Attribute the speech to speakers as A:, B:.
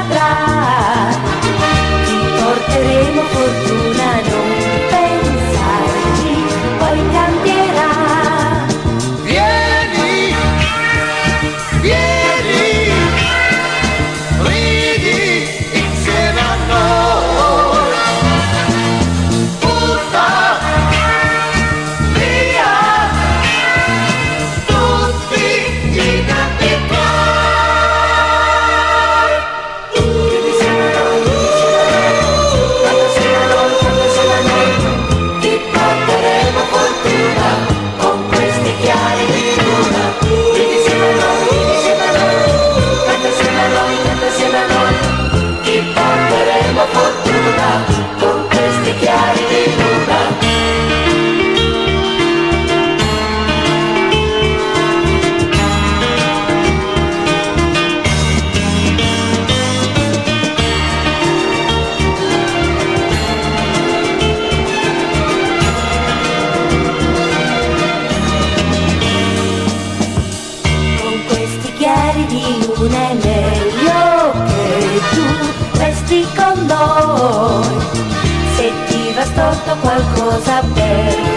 A: saprà, ti porteremo fortuna, non pensarci, poi cambierà.
B: Vieni, vieni, ridi insieme a noi, butta via tutti i debiti tuoi. Ridi insieme a noi, canta insieme a noi, canta insieme a noi, ti porteremo fortuna con questi chiari di luna. Ridi insieme a noi, canta insieme a noi, canta insieme a noi, ti porteremo fortuna con questi chiari di luna.
A: Con questi chiari di luna è meglio che tu resti con noi. Se ti va storto qualcosa per